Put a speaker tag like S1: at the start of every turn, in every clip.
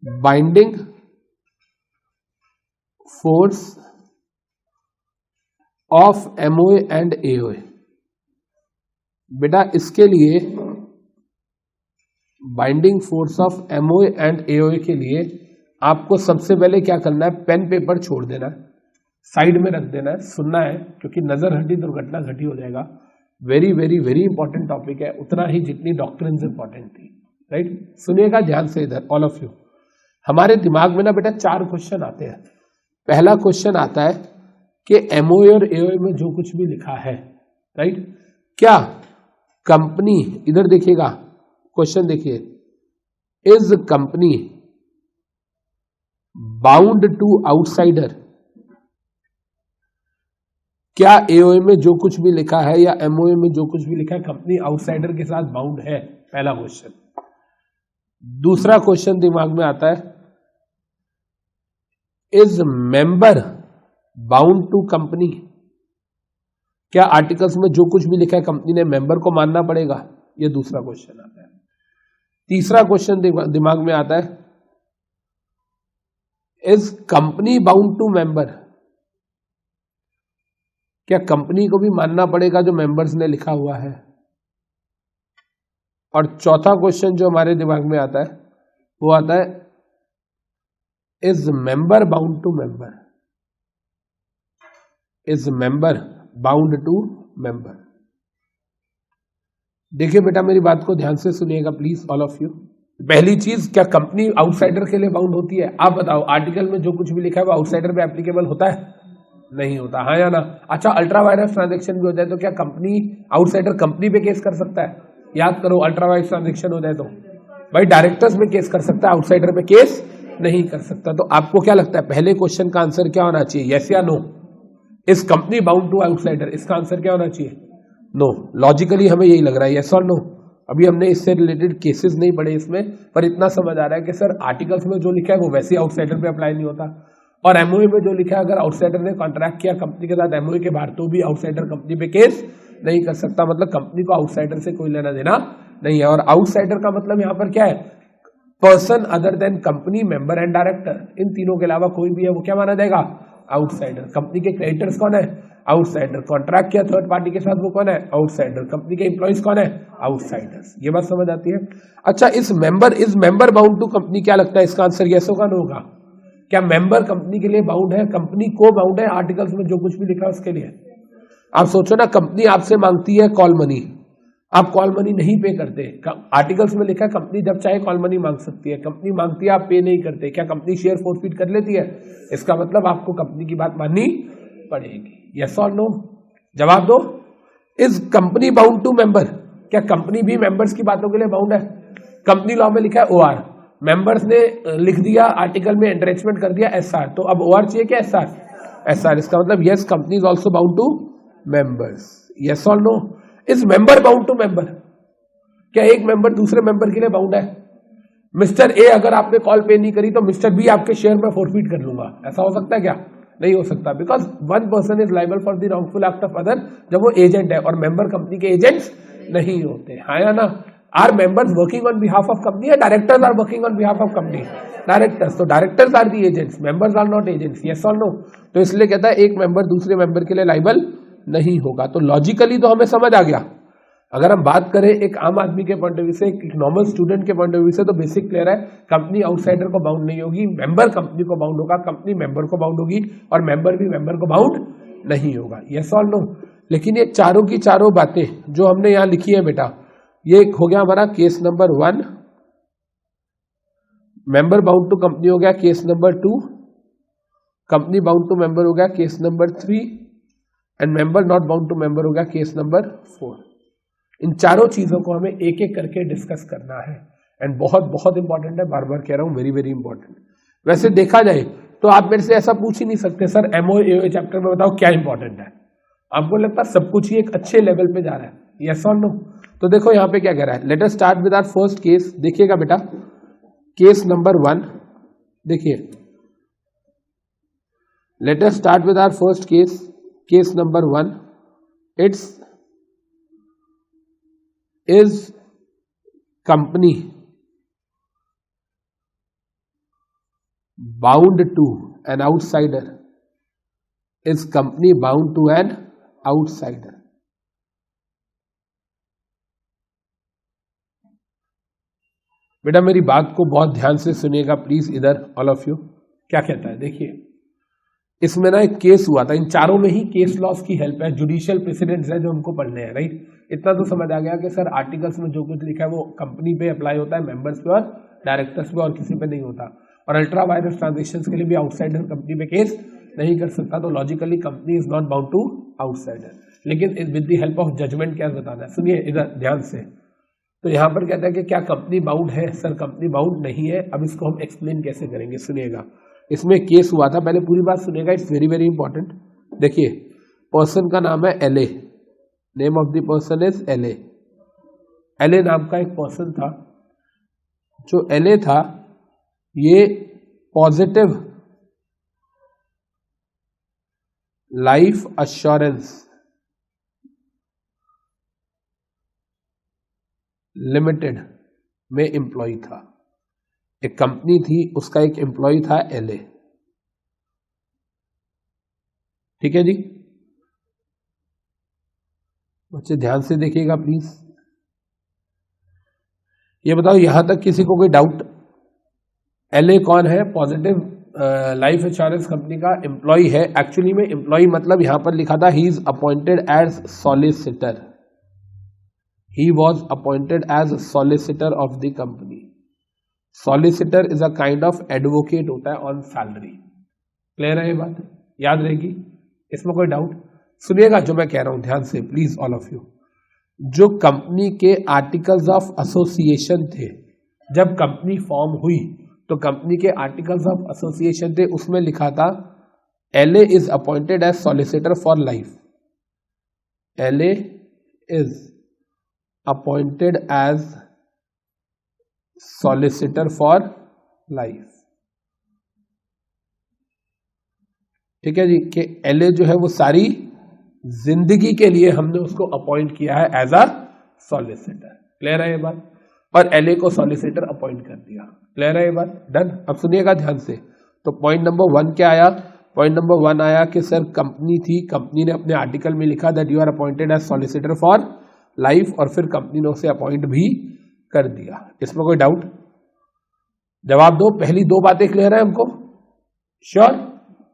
S1: Binding force of MOA and AOA. बेटा इसके लिए binding force of MOA and AOA के लिए आपको सबसे पहले क्या करना है, पेन पेपर छोड़ देना है, साइड में रख देना है, सुनना है, क्योंकि नजर हटी दुर्घटना घटी हो जाएगा। Very very very important topic है, उतना ही जितनी डॉक्ट्रिन्स इंपॉर्टेंट थी। राइट, सुनिएगा ध्यान से इधर ऑल ऑफ यू। हमारे दिमाग में ना बेटा 4 क्वेश्चन आते हैं। पहला क्वेश्चन आता है कि एमओए और एओए में जो कुछ भी लिखा है, राइट, क्या कंपनी, इधर देखिएगा क्वेश्चन देखिए, is company bound to outsider. क्या एओए में जो कुछ भी लिखा है या एमओए में जो कुछ भी लिखा है कंपनी आउटसाइडर के साथ बाउंड है, पहला क्वेश्चन। दूसरा क्वेश्चन दिमाग में आता है, is member bound to company. क्या आर्टिकल्स में जो कुछ भी लिखा है कंपनी ने मेंबर को मानना पड़ेगा, ये दूसरा क्वेश्चन आता है। तीसरा क्वेश्चन दिमाग में आता है, is company bound to member. क्या कंपनी को भी मानना पड़ेगा जो मेंबर्स ने लिखा हुआ है। और चौथा क्वेश्चन जो हमारे दिमाग में आता है वो आता है, is member bound to member. Is member bound to member. देखिए बेटा मेरी बात को ध्यान से सुनिएगा प्लीज ऑल ऑफ यू। पहली चीज, क्या कंपनी आउटसाइडर के लिए बाउंड होती है? आप बताओ, आर्टिकल में जो कुछ भी लिखा है वो आउटसाइडर पे एप्लीकेबल होता है? नहीं होता, हाँ या ना? अच्छा, अल्ट्रा वायरस ट्रांजेक्शन भी हो जाए तो क्या कंपनी आउटसाइडर कंपनी पे केस कर सकता है? याद करो, अल्ट्रा वायरस ट्रांजेक्शन हो जाए तो भाई डायरेक्टर्स में केस कर सकता है, आउटसाइडर पे केस नहीं कर सकता। तो आपको क्या लगता है पहले क्वेश्चन का आंसर क्या होना चाहिए, यस या no? Is company bound to outsider, इसका आंसर क्या होना चाहिए? नो। लॉजिकली हमें यही लग रहा है, यस और नो? अभी हमने इससे रिलेटेड केसेस नहीं पढ़े इसमें, पर इतना समझ आ रहा है कि सर आर्टिकल्स में जो लिखा है वो वैसे आउटसाइडर पे अप्लाई नहीं होता, और एमओए में जो लिखा है अगर आउटसाइडर ने कॉन्ट्रैक्ट किया कंपनी के साथ एमओए के बाहर तो भी आउटसाइडर कंपनी पे केस नहीं कर सकता। मतलब कंपनी को आउटसाइडर से कोई लेना देना नहीं है। और आउटसाइडर का मतलब यहाँ पर क्या है, person other than company, member and director, इन तीनों के अलावा कोई भी है वो क्या माना जाएगा? आउटसाइडर। कंपनी के क्रेडिटर्स कौन है? आउटसाइडर। कॉन्ट्रैक्ट किया थर्ड पार्टी के साथ वो कौन है? आउटसाइडर। कंपनी के एम्प्लॉइज कौन है? आउटसाइडर्स। ये बात समझ आती है? अच्छा, इस मेंबर बाउंड टू कंपनी, क्या लगता है इसका आंसर यस होगा नो होगा? क्या मेंबर कंपनी के लिए बाउंड है, कंपनी को बाउंड है आर्टिकल्स में जो कुछ भी लिखा है उसके लिए? आप सोचो ना, कंपनी आपसे मांगती है कॉल मनी, आप कॉल मनी नहीं पे करते, आर्टिकल्स में लिखा है कंपनी जब चाहे कॉल मनी मांग सकती है, कंपनी मांगती है आप पे नहीं करते, क्या कंपनी शेयर फोरफीट कर लेती है? इसका मतलब आपको कंपनी की बात माननी पड़ेगी, यस और नो? जवाब दो। Is company bound to member, क्या कंपनी भी मेंबर्स की बातों के लिए बाउंड है? कंपनी लॉ में लिखा है ओआर, मेंबर्स ने लिख दिया आर्टिकल में, एंट्रेचमेंट कर दिया एसआर, तो अब ओआर चाहिए क्या एसआर? एसआर। इसका मतलब yes, company is also bound to members, yes और no? Is member bound to member, क्या एक मेंबर दूसरे मेंबर के लिए बाउंड है? मिस्टर ए अगर आपने कॉल पे नहीं करी तो मिस्टर बी आपके शेयर में फोरफीट कर लूंगा, ऐसा हो सकता है क्या? नहीं हो सकता, because one person is liable for the wrongful act of other, जब वो एजेंट है, और मेंबर कंपनी के एजेंट्स नहीं होते, हाँ या ना? Are members working on behalf of company, या directors are working on behalf of company? Directors. तो directors are the agents, members are not agents, yes और नो? तो इसलिए कहता है एक मेंबर दूसरे मेंबर के लिए लाइबल नहीं होगा। तो लॉजिकली तो हमें समझ आ गया। अगर हम बात करें एक आम आदमी के पॉइंट ऑफ व्यू से, एक नॉर्मल स्टूडेंट के पॉइंट ऑफ व्यू से, तो बेसिक क्लियर है, कंपनी आउटसाइडर को बाउंड नहीं होगी, मेंबर कंपनी को बाउंड होगा, कंपनी मेंबर को बाउंड होगी, और मेंबर भी मेंबर को बाउंड नहीं होगा, यस और नो? लेकिन ये चारों की चारों बातें जो हमने यहां लिखी है बेटा, ये हो गया हमारा case number 1, member bound to company हो गया case number 2, company bound to member हो गया case number 3, and member not bound to member हो गया केस नंबर 4। इन चारों चीजों को हमें एक एक करके डिस्कस करना है, एंड बहुत बहुत इंपॉर्टेंट है, बार बार कह रहा हूं, वेरी वेरी इंपॉर्टेंट। वैसे देखा जाए तो आप मेरे से ऐसा पूछ ही नहीं सकते सर एमओ एओए चैप्टर में बताओ क्या इंपॉर्टेंट है, आपको लगता है सब कुछ ही एक अच्छे लेवल पे जा रहा है, यस और नो? तो देखो यहाँ पे क्या कह रहा है, let us start with our first case. देखिएगा बेटा, केस नंबर 1 देखिए, let us start with our first case, case number 1, it's is company bound to an outsider is company bound to an outsider. बेटा मेरी बात को बहुत ध्यान से सुनिएगा प्लीज, इधर ऑल ऑफ यू। क्या कहता है देखिए, इसमें ना एक केस हुआ था, इन चारों में ही केस लॉस की हेल्प है, जुडिशियल प्रेसिडेंट्स है जो हमको पढ़ने हैं, राइट। इतना तो समझ आ गया कि सर आर्टिकल्स में जो कुछ लिखा है वो कंपनी पे अप्लाई होता है, मेंबर्स पे और डायरेक्टर्स पे, और किसी पे नहीं होता। और अल्ट्रा वायरस ट्रांजेक्शंस के लिए भी आउटसाइडर कंपनी पे केस नहीं कर सकता, तो logically company is not bound to outsider. लेकिन with the help of judgement क्या बताना है, सुनिए इधर ध्यान से। तो यहाँ पर कहता है कि क्या कंपनी बाउंड है, सर कंपनी बाउंड नहीं है। अब इसको हम एक्सप्लेन कैसे करेंगे, सुनिएगा। इसमें केस हुआ था, पहले पूरी बात सुनिएगा, इट्स वेरी वेरी इंपॉर्टेंट। देखिए पर्सन का नाम है LA, name of the person is LA. LA नाम का एक पर्सन था, जो एलए था ये पॉजिटिव लाइफ एश्योरेंस लिमिटेड में एम्प्लॉय था। एक कंपनी थी, उसका एक एम्प्लॉय था एलए, ठीक है जी। बच्चे ध्यान से देखिएगा प्लीज। ये बताओ यहां तक किसी को कोई डाउट? एलए कौन है? पॉजिटिव लाइफ इंश्योरेंस कंपनी का एम्प्लॉय है। एक्चुअली में एम्प्लॉय मतलब यहां पर लिखा था he is appointed as solicitor, he was appointed as solicitor of the company. Solicitor is a kind of advocate होता है on salary. क्लियर है ये बात? याद रहेगी, इसमें कोई डाउट? सुनिएगा जो मैं कह रहा हूं ध्यान से प्लीज ऑल ऑफ यू। जो कंपनी के आर्टिकल्स ऑफ एसोसिएशन थे, जब कंपनी फॉर्म हुई तो कंपनी के आर्टिकल्स ऑफ एसोसिएशन थे, उसमें लिखा था LA is appointed as solicitor for life. LA is appointed as solicitor for life, ठीक है जी। कि एलए जो है वो सारी जिंदगी के लिए हमने उसको अपॉइंट किया है एज अ सॉलिसिटर। क्लियर है ये बात? और एलए को सॉलिसिटर अपॉइंट कर दिया। क्लियर है ये बात? डन। अब सुनिएगा ध्यान से। तो पॉइंट नंबर 1 क्या आया? पॉइंट नंबर 1 आया कि सर कंपनी थी, कंपनी ने अपने आर्टिकल में लिखा that you are appointed as solicitor for life, और फिर कंपनी ने उसे अपॉइंट भी कर दिया। इसमें कोई डाउट? जवाब दो। पहली 2 बातें क्लियर है हमको? श्योर?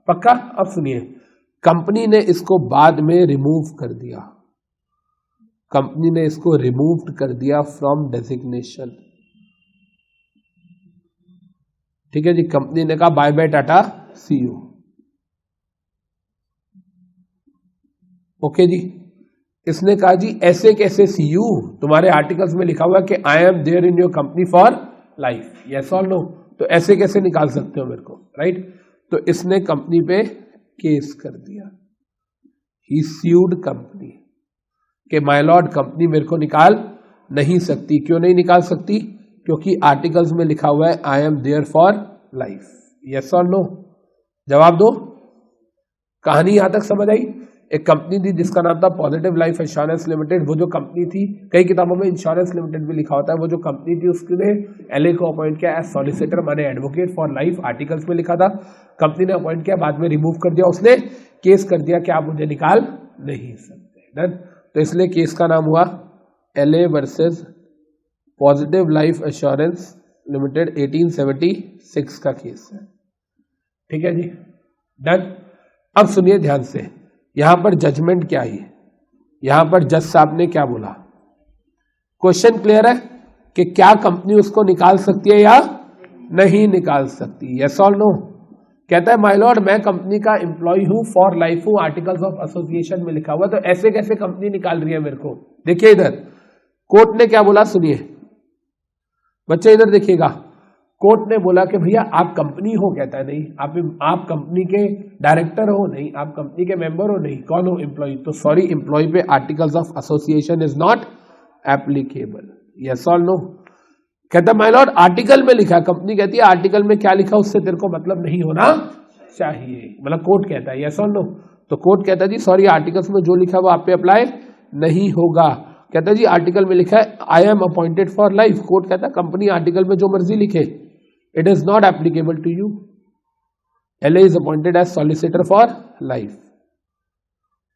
S1: पक्का? अब सुनिए, कंपनी ने इसको बाद में रिमूव कर दिया। कंपनी ने इसको रिमूव कर दिया फ्रॉम डेजिग्नेशन, ठीक है जी। कंपनी ने कहा bye bye tata see you. Okay जी। इसने कहा जी ऐसे कैसे सी यू, तुम्हारे आर्टिकल्स में लिखा हुआ है कि I am there in your company for life, yes और नो, तो ऐसे कैसे निकाल सकते हो मेरे को, राइट। तो इसने कंपनी पे केस कर दिया, ही स्यूड कंपनी कि माय लॉर्ड कंपनी मेरे को निकाल नहीं सकती। क्यों नहीं निकाल सकती? क्योंकि आर्टिकल्स में लिखा हुआ है I am there for life, yes और नो। जवाब दो। कहानी यहां तक समझ आई? एक कंपनी थी जिसका नाम था पॉजिटिव लाइफ इंश्योरेंस लिमिटेड। वो जो कंपनी थी, कई किताबों में इंश्योरेंस लिमिटेड भी लिखा होता है, वो जो कंपनी थी उसने एलए को अपॉइंट किया एज सॉलिसिटर माने एडवोकेट फॉर लाइफ, आर्टिकल्स में लिखा था। कंपनी ने अपॉइंट किया, बाद में रिमूव कर दिया, उसने केस कर दिया कि आप मुझे निकाल नहीं सकते। डन। तो इसलिए केस का नाम हुआ LA versus positive life insurance limited, 1876 का केस है, ठीक है जी। डन। अब सुनिए ध्यान से, यहां पर जजमेंट क्या आई, यहां पर जज साहब ने क्या बोला? क्वेश्चन क्लियर है कि क्या कंपनी उसको निकाल सकती है या नहीं निकाल सकती? यस और नो। कहता है माय लॉर्ड मैं कंपनी का एम्प्लॉय हूं, फॉर लाइफ हूं, आर्टिकल्स ऑफ एसोसिएशन में लिखा हुआ, तो ऐसे कैसे कंपनी निकाल रही है मेरे को? देखिए इधर कोर्ट ने क्या बोला, सुनिए बच्चे इधर देखिएगा। कोर्ट ने बोला कि भैया आप कंपनी हो? कहता है नहीं। आप कंपनी के डायरेक्टर हो? नहीं। आप कंपनी के मेंबर हो? नहीं। कौन हो? एम्प्लॉय। तो सॉरी, एम्प्लॉय पे articles of association is not applicable, yes और नो। कहता माय लॉर्ड आर्टिकल में लिखा, कंपनी कहती है आर्टिकल में क्या लिखा उससे तेरे को मतलब नहीं होना चाहिए, मतलब कोर्ट कहता है यस और नो। तो कोर्ट कहता है जी सॉरी, आर्टिकल्स में जो लिखा वो आप पे अप्लाई नहीं होगा। कहता है जी आर्टिकल में लिखा है I am appointed for life. Court कहता है कंपनी आर्टिकल में जो मर्जी लिखे, it is not applicable to you. LA is appointed as solicitor for life.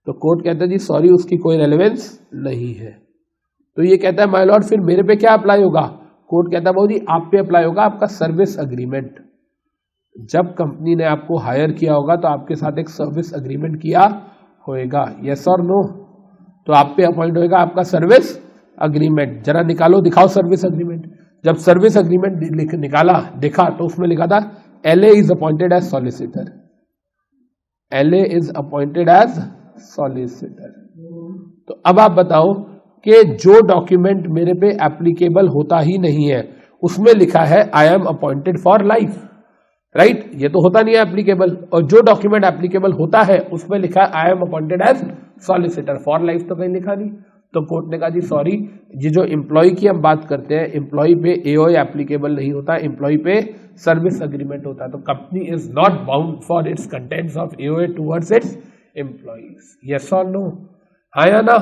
S1: तो कोर्ट कहता है जी सॉरी, उसकी कोई रेलेवेंस नहीं है। तो ये कहता है माय लॉर्ड फिर मेरे पे क्या अप्लाई होगा? कोर्ट कहता है बाबू जी आप पे अप्लाई होगा आपका सर्विस अग्रीमेंट। जब कंपनी ने आपको हायर किया होगा तो आपके साथ एक सर्विस अग्रीमेंट किया होएगा, यस और नो? तो आप पे अपॉइंट होएगा आपका सर्विस अग्रीमेंट। जरा निकालो, दिखाओ सर्विस अग्रीमेंट। जब सर्विस अग्रीमेंट निकाला देखा तो उसमें लिखा था LA is appointed as solicitor. LA is appointed as solicitor. तो अब आप बताओ कि जो डॉक्यूमेंट मेरे पे एप्लीकेबल होता ही नहीं है उसमें लिखा है I am appointed for life, right? ये तो होता नहीं है एप्लीकेबल। और जो डॉक्यूमेंट एप्लीकेबल होता है उसमें लिखा है I am appointed as solicitor for life, तो कहीं लिखा नहीं। तो कोर्ट ने कहा जी सॉरी, ये जो एम्प्लॉय की हम बात करते हैं, एम्प्लॉय पे एओए एप्लीकेबल नहीं होता, एम्प्लॉय पे सर्विस अग्रीमेंट होता है। तो company is not bound for its contents of AOA towards it's employees, yes और नो? हाँ या ना?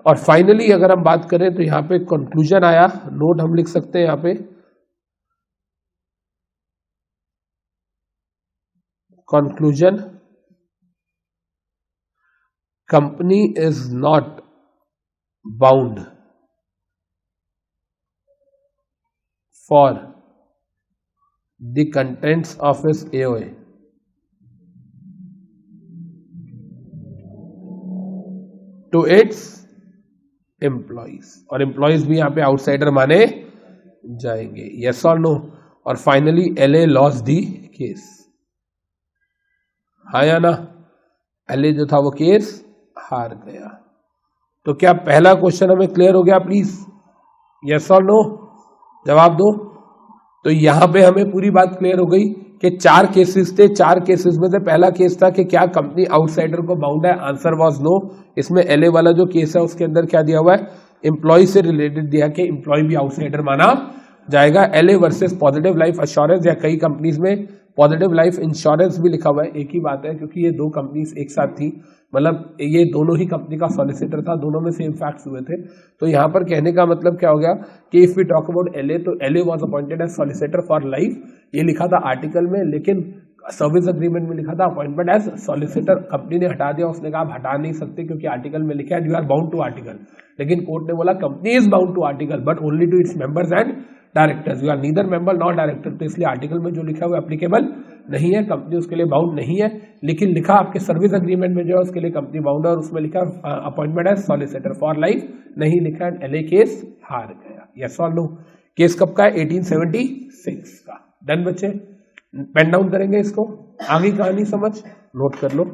S1: और फाइनली अगर हम बात करें तो यहाँ पे कंक्लूजन आया, नोट हम लिख सकते हैं यहाँ पे, conclusion, company is not bound for the contents of इस एओए टू इट्स एम्प्लॉइज। और एम्प्लॉइज भी यहां पे आउटसाइडर माने जाएंगे, यस और नो? और finally LA loss the case, हाँ या ना? एलए जो था वो केस हार गया। तो क्या पहला क्वेश्चन हमें क्लियर हो गया? प्लीज यस और नो जवाब दो। तो यहां पे हमें पूरी बात क्लियर हो गई कि 4 केसेस थे। 4 केसेस में से पहला केस था कि क्या कंपनी आउटसाइडर को बाउंड है, आंसर वाज नो। इसमें एलए वाला जो केस है उसके अंदर क्या दिया हुआ है, एम्प्लॉय से रिलेटेड दिया कि एम्प्लॉय भी आउटसाइडर माना जाएगा। LA versus positive life assurance, या कई कंपनीज में पॉजिटिव लाइफ इंश्योरेंस भी लिखा हुआ है, एक ही बात है क्योंकि ये 2 कंपनीज एक साथ थी, मतलब ये दोनों ही कंपनी का सॉलिसिटर था, दोनों में सेम फैक्ट्स हुए थे। तो यहां पर कहने का मतलब क्या हो गया कि if we talk about Eley, तो Eley was appointed as solicitor for life, ये लिखा था आर्टिकल में, लेकिन सर्विस अग्रीमेंट में लिखा था अपॉइंटमेंट एज सॉलिसिटर। कंपनी ने हटा दिया, उसने कहा आप हटा नहीं सकते क्योंकि आर्टिकल में लिखा है you are bound to article. लेकिन कोर्ट ने बोला company is bound to article but only to its members and directors, you are neither member not director. तो इसलिए आर्टिकल में जो लिखा है वो एप्लीकेबल नहीं है, कंपनी उसके लिए बाउंड नहीं है। लेकिन लिखा आपके सर्विस अग्रीमेंट में जो है उसके लिए कंपनी बाउंड है, और उसमें लिखा appointment as solicitor for life नहीं लिखा है। एलए केस हार गया, यस और नो? केस कब का है? 1876 का। डन बच्चे, पेन डाउन करेंगे इसको, आगे कहानी समझ नोट कर लो।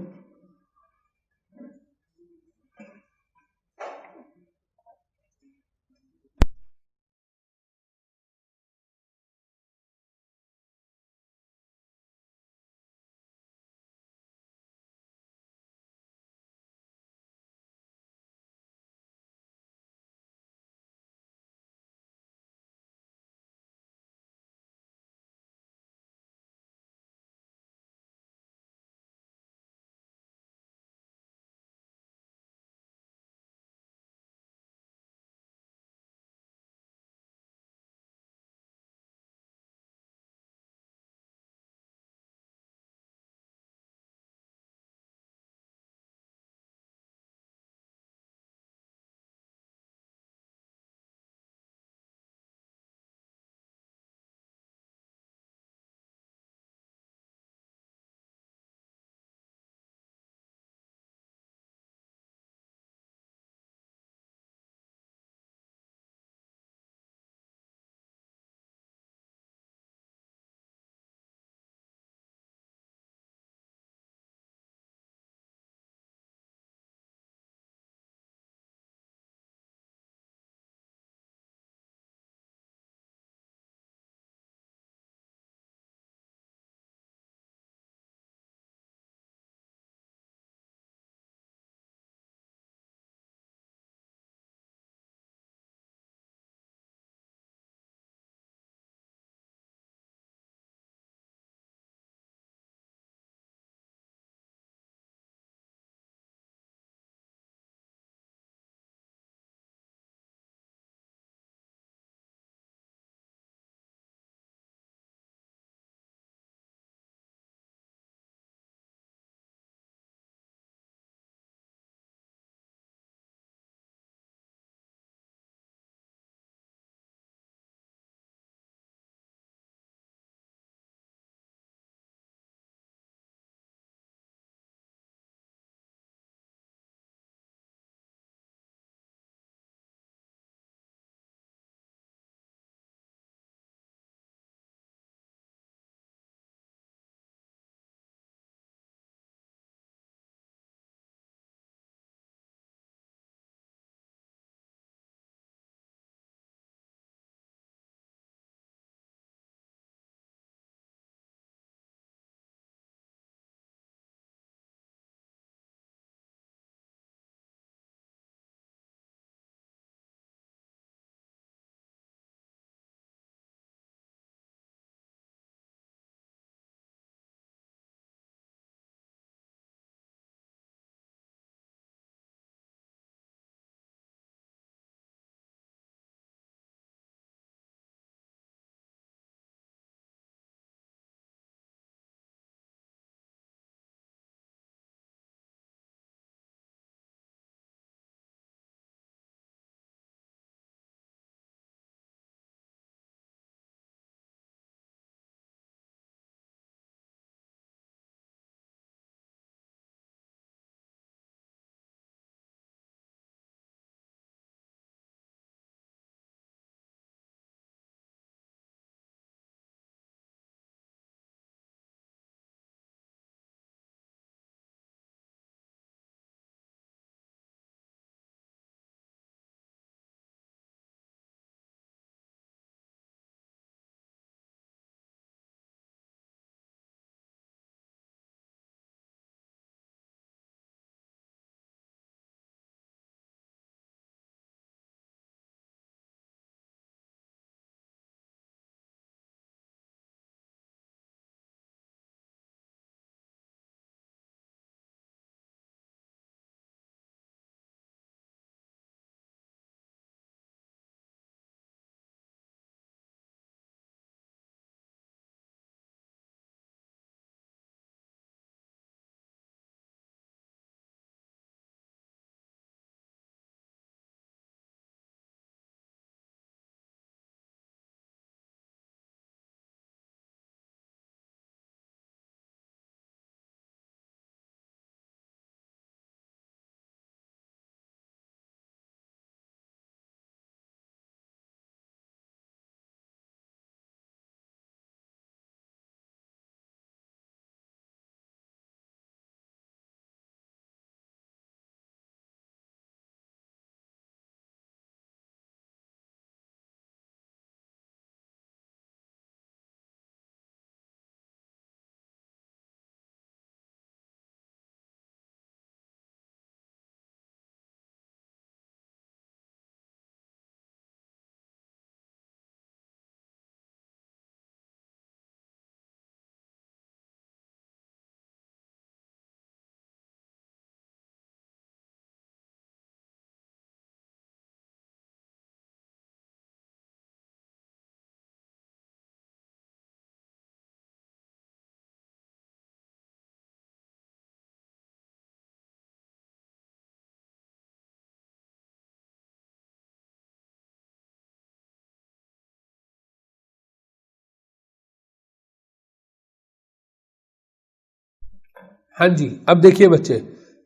S1: हाँ जी, अब देखिए बच्चे,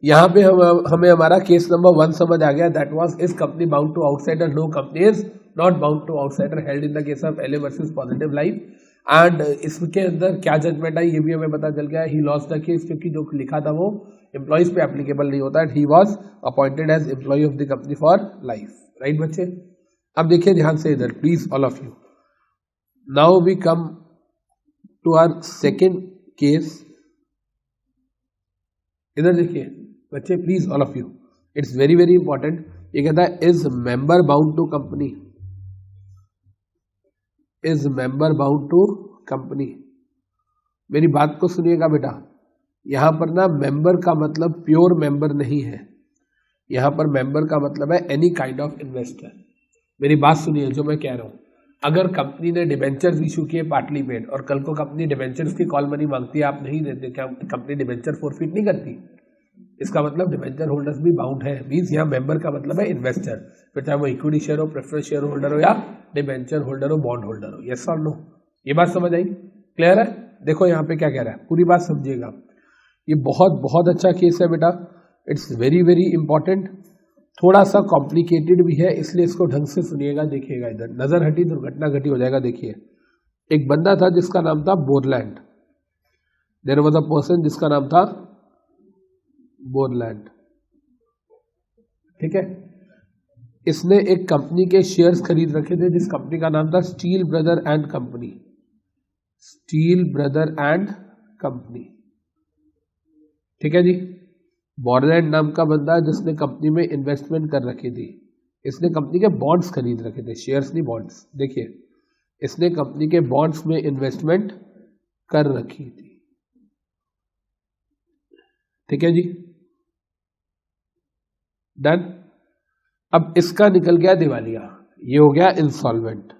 S1: यहाँ पे हमें हमारा केस नंबर 1 समझ आ गया। That was is company bound to outsider? No, company is not bound to outsider held in the case of LA versus positive life. And इसके अंदर क्या जजमेंट आई ये भी हमें पता चल गया। ही लॉस्ट द केस क्योंकि जो लिखा था वो एम्प्लॉइज पे एप्लीकेबल नहीं होता। He was appointed as employ of the company for life. Right बच्चे, अब देखिए ध्यान से इधर please all of you. Now we come to our second case. इधर देखिए बच्चे please all of you, it's very very important. ये कहता है is member bound to company, is member bound to company. मेरी बात को सुनिएगा बेटा, यहां पर ना मेंबर का मतलब प्योर मेंबर नहीं है, यहां पर मेंबर का मतलब है एनी काइंड ऑफ इन्वेस्टर। मेरी बात सुनिए जो मैं कह रहा हूं, अगर कंपनी ने डिबेंचर्स इशू किए पार्टली पेड और कल को कंपनी डिबेंचर्स की कॉल मनी मांगती है, आप नहीं देते, क्या कंपनी डिबेंचर फोरफिट नहीं करती? इसका मतलब डिबेंचर होल्डर्स भी बाउंड है। मींस यहाँ मेंबर का मतलब है इन्वेस्टर, फिर चाहे वो इक्विटी शेयर हो, प्रेफरेंस शेयर होल्डर हो या डिबेंचर होल्डर हो, बॉन्ड होल्डर हो। यस और नो? ये बात समझ आई? क्लियर है? देखो यहाँ पे क्या कह रहा है, पूरी बात समझिएगा। ये बहुत बहुत अच्छा केस है बेटा, इट्स वेरी वेरी इंपॉर्टेंट। थोड़ा सा कॉम्प्लिकेटेड भी है, इसलिए इसको ढंग से सुनिएगा, देखिएगा। इधर नजर हटी दुर्घटना घटी हो जाएगा। देखिए, एक बंदा था जिसका नाम था Borland. There was a person जिसका नाम था बोरलैंड, ठीक है। इसने एक कंपनी के शेयर्स खरीद रखे थे जिस कंपनी का नाम था steel brother and company, steel brother and company, ठीक है जी। बोरलैंड नाम का बंदा जिसने कंपनी में इन्वेस्टमेंट कर रखी थी, इसने कंपनी के बॉन्ड्स खरीद रखे थे, शेयर्स नहीं बॉन्ड्स। देखिए, इसने कंपनी के बॉन्ड्स में इन्वेस्टमेंट कर रखी थी, ठीक है जी, डन। अब इसका निकल गया दिवालिया, ये हो गया इंसॉल्वेंट।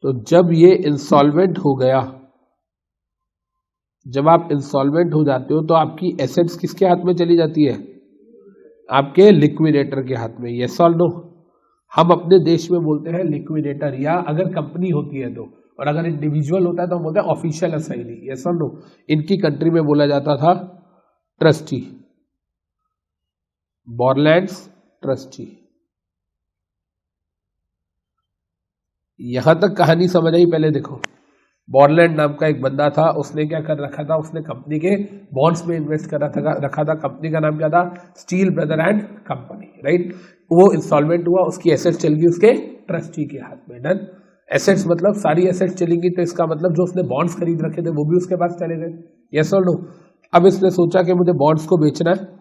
S1: तो जब ये इंसॉल्वेंट हो गया, जब आप इंसॉल्वेंट हो जाते हो तो आपकी एसेट्स किसके हाथ में चली जाती है? आपके लिक्विडेटर के हाथ में। यस और नो? हम अपने देश में बोलते हैं लिक्विडेटर, या अगर कंपनी होती है तो, और अगर इंडिविजुअल होता है तो हम बोलते हैं ऑफिशियल असाइनी। यस और नो? इनकी कंट्री में बोला जाता था ट्रस्टी, बोरलैंड्स ट्रस्टी। यहां तक कहानी समझ आई? पहले देखो, बोरलैंड नाम का एक बंदा था, उसने क्या कर रखा था, उसने कंपनी के बॉन्ड्स में इन्वेस्ट कर रखा था। कंपनी का नाम क्या था? Steel brother and company, right. वो इंस्टॉलमेंट हुआ, उसकी एसेट्स चल गई उसके ट्रस्टी के हाथ में। डन। एसेट्स मतलब सारी एसेट्स चलेंगी, तो इसका मतलब जो उसने बॉन्ड्स खरीद रखे थे वो भी उसके पास चले गए। यस और नो? अब इसने सोचा कि मुझे बॉन्ड्स को बेचना है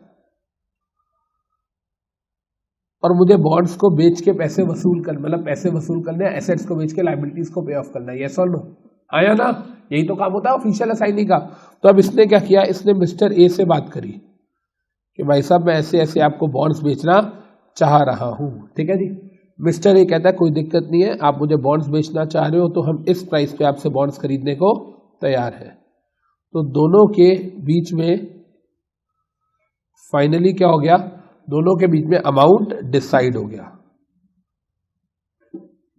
S1: और मुझे बॉन्ड्स को बेच के पैसे वसूल कर, मतलब पैसे वसूल करने, एसेट्स को बेच के लायबिलिटीज को पे ऑफ करना है। यस और नो? आया ना? यही तो काम होता है ऑफिशियल असाइनी का। तो अब इसने क्या किया, इसने मिस्टर ए से बात करी कि भाई साहब मैं ऐसे ऐसे आपको बॉन्ड्स बेचना चाह रहा हूं, ठीक है जी। मिस्टर ए कहता है कोई दिक्कत नहीं है, आप मुझे बॉन्ड्स बेचना चाह रहे हो तो हम इस प्राइस पे आपसे बॉन्ड्स खरीदने को तैयार है। तो दोनों के बीच में फाइनली क्या हो गया, दोनों के बीच में अमाउंट डिसाइड हो गया,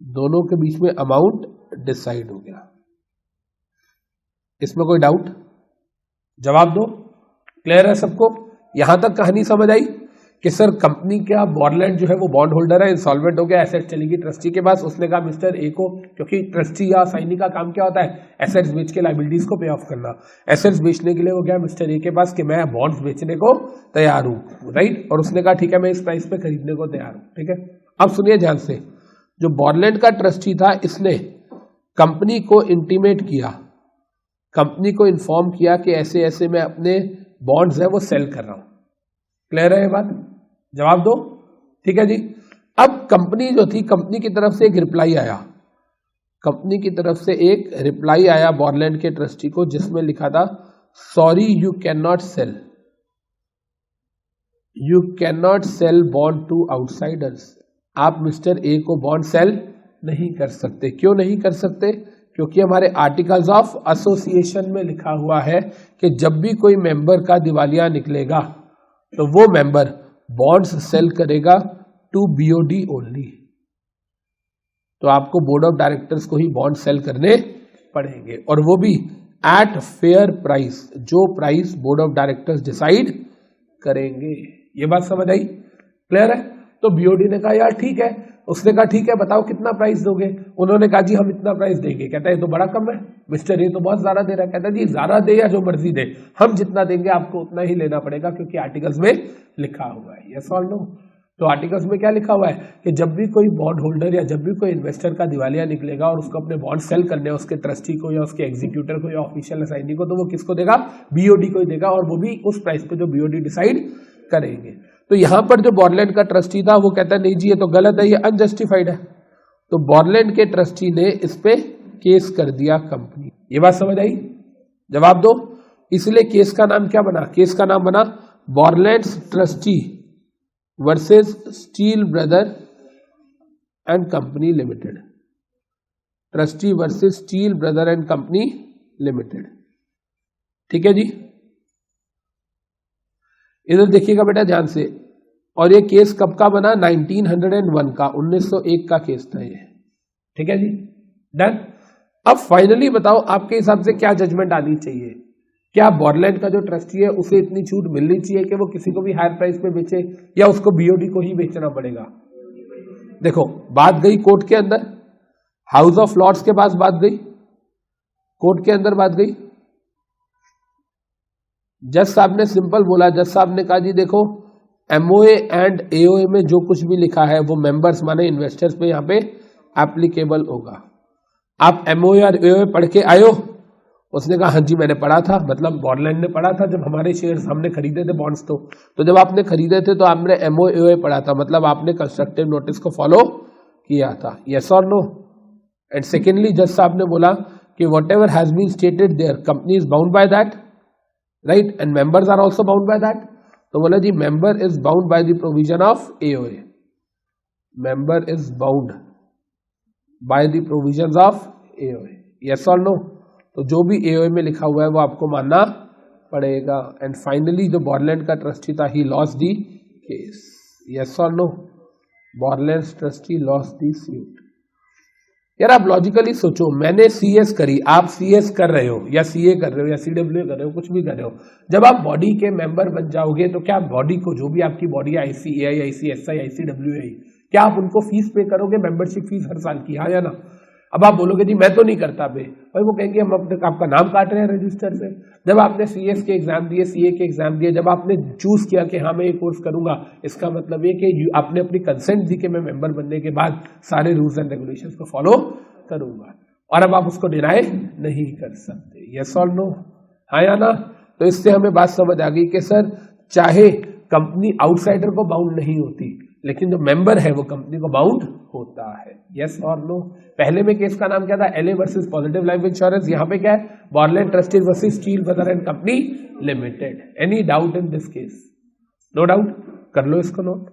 S1: दोनों के बीच में अमाउंट डिसाइड हो गया। इसमें कोई डाउट? जवाब दो। क्लियर है सबको? यहां तक कहानी समझ आई कि सर कंपनी का बोरलैंड जो है वो बॉन्ड होल्डर है, इंसॉल्वेंट हो गया, एसेट चलेगी ट्रस्टी के पास। उसने कहा मिस्टर ए को, क्योंकि ट्रस्टी या साइनी का काम क्या होता है, एसेट्स बेच के लायबिलिटीज को पे ऑफ करना। एसेट्स बेचने के लिए वो गया मिस्टर ए के पास कि मैं बॉन्ड्स बेचने को तैयार हूं, राइट। और उसने कहा ठीक है मैं इस प्राइस पे खरीदने को तैयार हूं, ठीक है। अब सुनिए ध्यान से, जो बोरलैंड का ट्रस्टी था इसने कंपनी को इंटीमेट किया, कंपनी को इन्फॉर्म किया कि ऐसे ऐसे मैं अपने बॉन्ड्स है वो सेल कर रहा हूं। क्लियर है ये बात? जवाब दो। ठीक है जी। अब कंपनी जो थी, कंपनी की तरफ से एक रिप्लाई आया, कंपनी की तरफ से एक रिप्लाई आया बोरलैंड के ट्रस्टी को, जिसमें लिखा था sorry you can not sell, you can not sell bond to outsiders. आप मिस्टर ए को बॉन्ड सेल नहीं कर सकते। क्यों नहीं कर सकते? क्योंकि हमारे आर्टिकल्स ऑफ एसोसिएशन में लिखा हुआ है कि जब भी कोई मेंबर का दिवालिया निकलेगा तो वो मेंबर बॉन्ड्स सेल करेगा टू बीओडी ओनली। तो आपको बोर्ड ऑफ डायरेक्टर्स को ही बॉन्ड सेल करने पड़ेंगे, और वो भी एट फेयर प्राइस, जो price board of directors decide करेंगे। ये बात समझ आई? क्लियर है? तो बीओडी ने कहा यार ठीक है, उसने कहा ठीक है बताओ कितना प्राइस दोगे, उन्होंने कहा जी हम इतना प्राइस देंगे। कहता है ये तो बड़ा कम है मिस्टर, ये तो बहुत ज्यादा दे रहा है। कहता है जी ज्यादा दे या जो मर्जी दे, हम जितना देंगे आपको उतना ही लेना पड़ेगा क्योंकि आर्टिकल्स में लिखा हुआ है। यस और नो? तो आर्टिकल्स में क्या लिखा हुआ है कि जब भी कोई बॉन्ड होल्डर या जब भी कोई इन्वेस्टर का दिवालिया निकलेगा और उसको अपने बॉन्ड सेल करने हैं उसके ट्रस्टी को या उसके एग्जीक्यूटर को या ऑफिशियल असाइनी को, तो वो किसको देगा? बीओडी को ही देगा, और वो भी उस प्राइस पे जो बीओडी डिसाइड करेंगे। तो यहां पर जो बॉरलैंड का ट्रस्टी था वो कहता है नहीं जी ये तो गलत है, ये अनजस्टिफाइड है। तो बॉरलैंड के ट्रस्टी ने इस पे केस कर दिया कंपनी। ये बात समझ आई? जवाब दो। इसलिए केस का नाम क्या बना? केस का नाम बना Borland trustee versus steel brother and company limited. Trustee versus steel brother and company limited. ठीक है जी, इधर देखिएगा बेटा ध्यान से। और ये केस कब का बना? 1901 का, 1901 का केस था ये। ठीक है जी, डन। अब फाइनली बताओ आपके हिसाब से क्या जजमेंट आनी चाहिए? क्या बॉरलैंड का जो ट्रस्टी है उसे इतनी छूट मिलनी चाहिए कि वो किसी को भी हायर प्राइस पे बेचे, या उसको बीओडी को ही बेचना पड़ेगा? देखो बात गई कोर्ट के अंदर, हाउस ऑफ लॉर्ड्स के पास बात गई, कोर्ट के अंदर बात गई। जज साहब ने सिंपल बोला, जज साहब ने कहा जी देखो एमओए एंड एओए में जो कुछ भी लिखा है वो मेंबर्स माने इन्वेस्टर्स पे यहाँ पे एप्लीकेबल होगा। आप एमओए और एओए पढ़ के आयो? उसने कहा हाँ जी मैंने पढ़ा था, मतलब बॉरलैंड ने पढ़ा था जब हमारे शेयर्स हमने खरीदे थे बॉन्ड्स। तो जब आपने खरीदे थे तो आपने एमओए एओए पढ़ा था, मतलब आपने कंस्ट्रक्टिव नोटिस को फॉलो किया था। यस और नो? एंड सेकेंडली जज साहब ने बोला कि whatever has been stated there company is bound by that, right, and members are also bound by that. तो बोला जी member is bound by the provision of AOA, member is bound by the provisions of AOA. Yes और no? तो जो भी AOA में लिखा हुआ है वो आपको मानना पड़ेगा। एंड फाइनली जो बॉरलैंड का ट्रस्टी था he lost the case. Yes और नो? बॉरलैंड ट्रस्टी लॉस्ट दी सूट। यार आप लॉजिकली सोचो, मैंने सीएस करी, आप सीएस कर रहे हो या सीए कर रहे हो या सीडब्ल्यू कर रहे हो, कुछ भी कर रहे हो, जब आप बॉडी के मेंबर बन जाओगे तो क्या बॉडी को, जो भी आपकी बॉडी है आईसीएआई आईसीएसआई आईसीडब्ल्यूआई, क्या आप उनको फीस पे करोगे, मेंबरशिप फीस हर साल की, हाँ या ना? अब आप बोलोगे जी मैं तो नहीं करता पे, भाई वो कहेंगे हम अपने आपका नाम काट रहे हैं रजिस्टर से। जब आपने सीएस के एग्जाम दिए, सीए के एग्जाम दिए, जब आपने चूज किया कि हाँ मैं ये कोर्स करूंगा, इसका मतलब ये कि आपने अपनी कंसेंट दी कि मैं मेंबर बनने के बाद सारे रूल्स एंड रेगुलेशंस को फॉलो करूंगा, और अब आप उसको डिनाई नहीं कर सकते। यस और नो? हाँ या ना? तो इससे हमें बात समझ आ गई कि सर चाहे कंपनी आउटसाइडर को बाउंड नहीं होती, लेकिन जो मेंबर है वो कंपनी को बाउंड होता है। यस और नो? पहले में केस का नाम क्या था? Eley versus positive life insurance. यहाँ पे क्या है? Borland trustees versus steel brother and company limited. Any doubt in this case? No doubt? कर लो इसको नोट।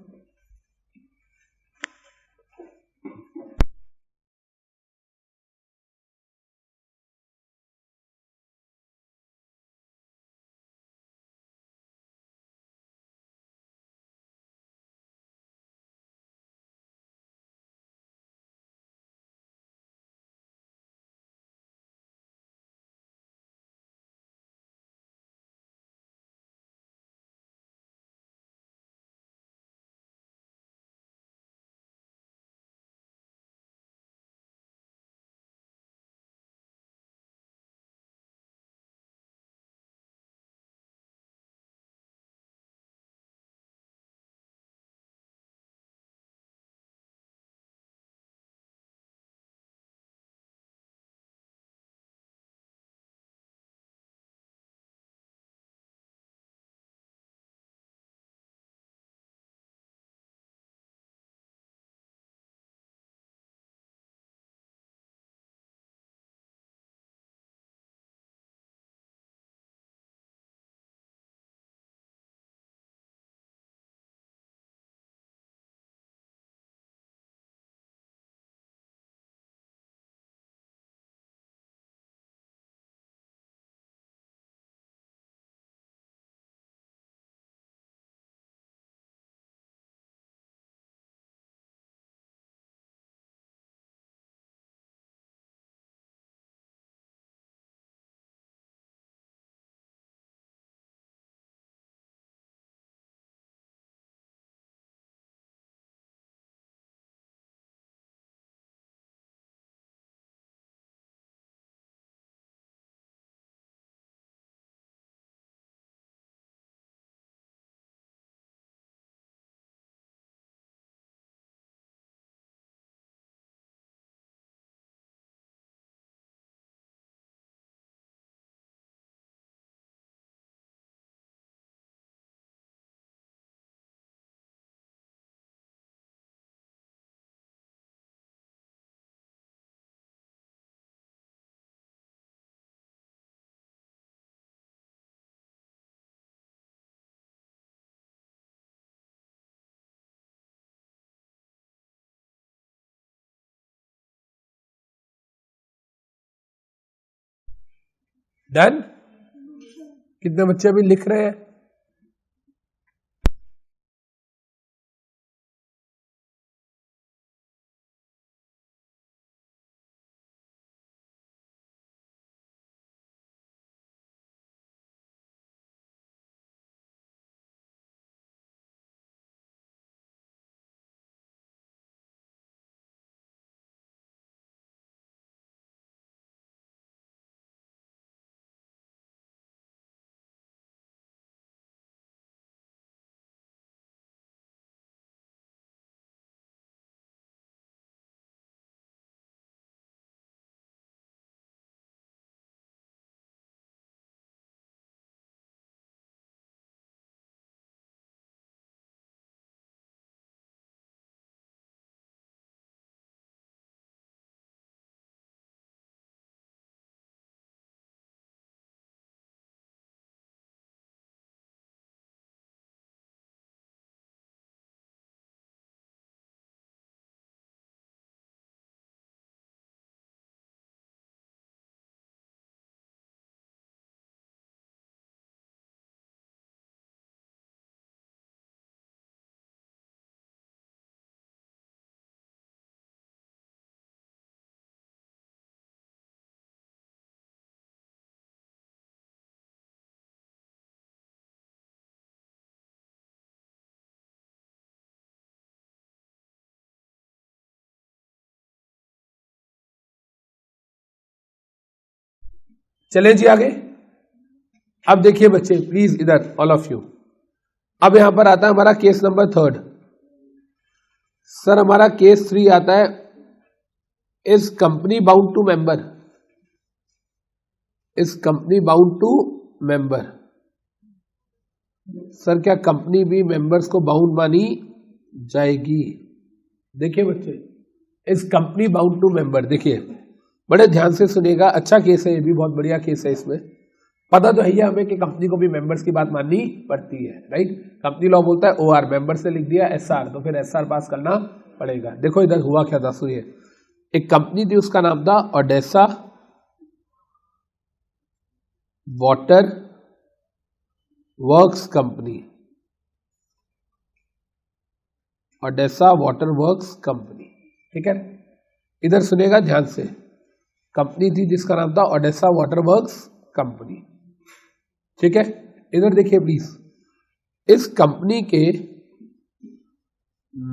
S1: डन। कितने बच्चे अभी लिख रहे हैं? चलें जी आगे। अब देखिए बच्चे प्लीज इधर ऑल ऑफ यू। अब यहां पर आता है हमारा केस नंबर 3। सर हमारा केस 3 आता है, is company bound to member. Is company bound to member. Sir क्या कंपनी भी मेंबर्स को बाउंड मानी जाएगी? देखिए बच्चे, is company bound to member, देखिए बड़े ध्यान से सुनिएगा, अच्छा केस है, ये भी बहुत बढ़िया केस है। इसमें पता तो है ही हमें कि कंपनी को भी मेंबर्स की बात माननी पड़ती है, राइट। कंपनी लॉ बोलता है ओआर, मेंबर से लिख दिया एसआर, तो फिर एसआर पास करना पड़ेगा। देखो इधर हुआ क्या था, सुनिए। एक कंपनी थी, उसका नाम था Odessa water works company. Odessa water works company, ठीक है। इधर सुनेगा ध्यान से, कंपनी थी जिसका नाम था ओडेसा वाटर वर्क्स कंपनी, ठीक है। इधर देखिए प्लीज, इस कंपनी के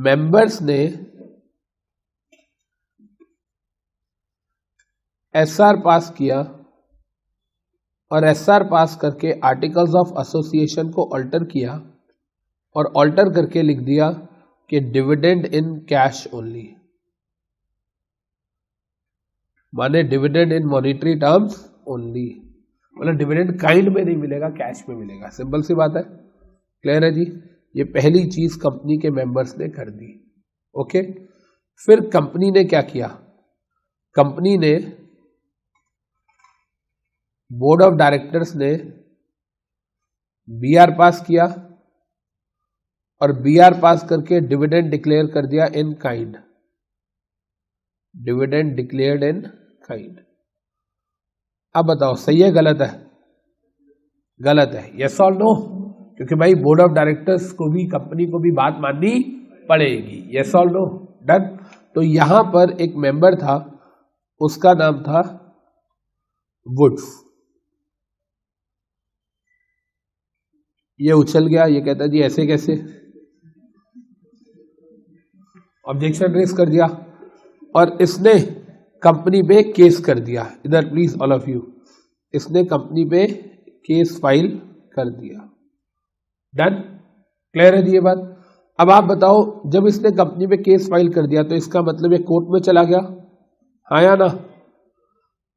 S1: मेंबर्स ने एसआर पास किया और एसआर पास करके आर्टिकल्स ऑफ एसोसिएशन को अल्टर किया और अल्टर करके लिख दिया कि डिविडेंड इन कैश ओनली, माने dividend in monetary terms only, मतलब डिविडेंड काइंड में नहीं मिलेगा, कैश में मिलेगा। सिंपल सी बात है, क्लियर है जी। ये पहली चीज कंपनी के मेंबर्स ने कर दी, ओके। फिर कंपनी ने क्या किया, कंपनी ने बोर्ड ऑफ डायरेक्टर्स ने बीआर पास किया और बीआर पास करके डिविडेंड डिक्लेयर कर दिया in kind, dividend declared in kind. अब बताओ सही है गलत है? गलत है, यस और नो? क्योंकि भाई बोर्ड ऑफ डायरेक्टर्स को भी, कंपनी को भी बात माननी पड़ेगी, यस और नो? डन। तो यहां पर एक मेंबर था, उसका नाम था वुड्स। ये उछल गया, ये कहता जी ऐसे कैसे, ऑब्जेक्शन रेस कर दिया और इसने कंपनी पे केस कर दिया। इधर प्लीज ऑल ऑफ यू, इसने कंपनी पे केस फाइल कर दिया। डन, क्लियर है जी ये बात? अब आप बताओ, जब इसने कंपनी पे केस फाइल कर दिया तो इसका मतलब ये कोर्ट में चला गया, हाँ या ना?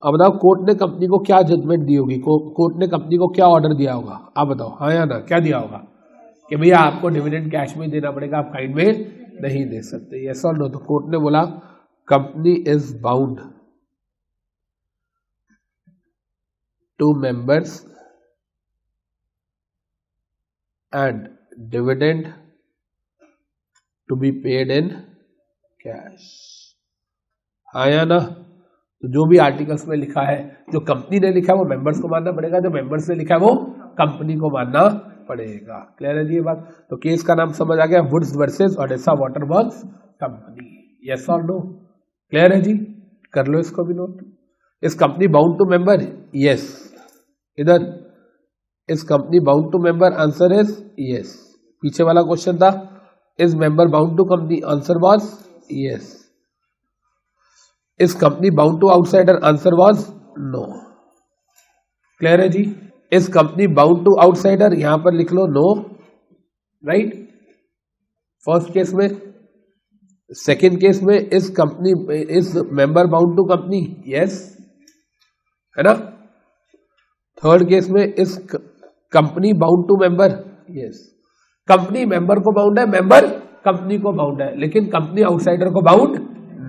S1: अब बताओ कोर्ट ने कंपनी को क्या जजमेंट दी होगी, कोर्ट ने कंपनी को क्या ऑर्डर दिया होगा, आप बताओ हाँ या ना? क्या दिया होगा कि भैया आपको डिविडेंड कैश में देना पड़ेगा, आप काइंड में नहीं दे सकते, यस और नो? तो कोर्ट ने बोला company is bound to members and dividend to be paid in cash, हाँ या ना? तो जो भी आर्टिकल्स में लिखा है, जो कंपनी ने लिखा है वो मेंबर्स को मानना पड़ेगा, जो मेंबर्स ने लिखा है वो कंपनी को मानना पड़ेगा। क्लियर है जी ये बात? तो केस का नाम समझ आ गया, Woods versus Odessa water works company. Yes और नो? क्लियर है जी? कर लो इसको भी note. Is company bound to member? Yes. इधर is company bound to member? Answer is yes. पीछे वाला क्वेश्चन था is member bound to company? Answer was yes. Is company bound to outsider? Answer was no. Clear है जी? इस company bound to outsider? यहां पर लिख लो नो, राइट, फर्स्ट केस में। सेकेंड केस में is company is member bound to company? Yes, है ना। थर्ड केस में is company bound to member? Yes. Company member को बाउंड है, मेंबर कंपनी को बाउंड है, लेकिन कंपनी आउटसाइडर को बाउंड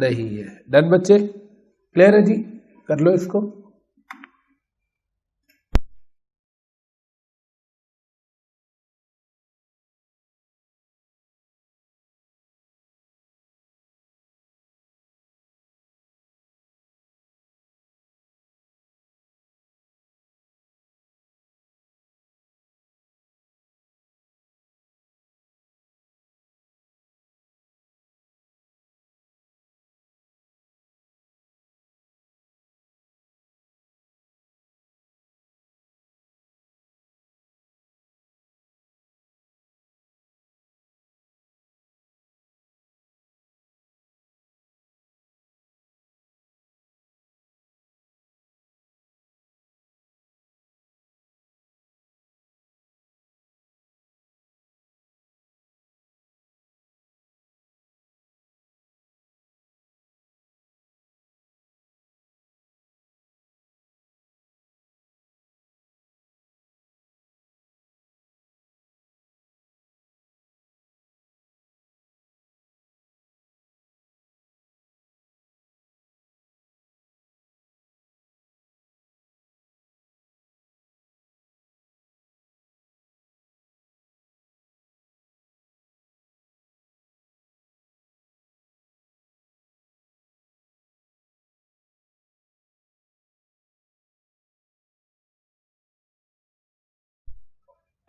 S1: नहीं है। डन बच्चे? क्लियर है जी? कर लो इसको।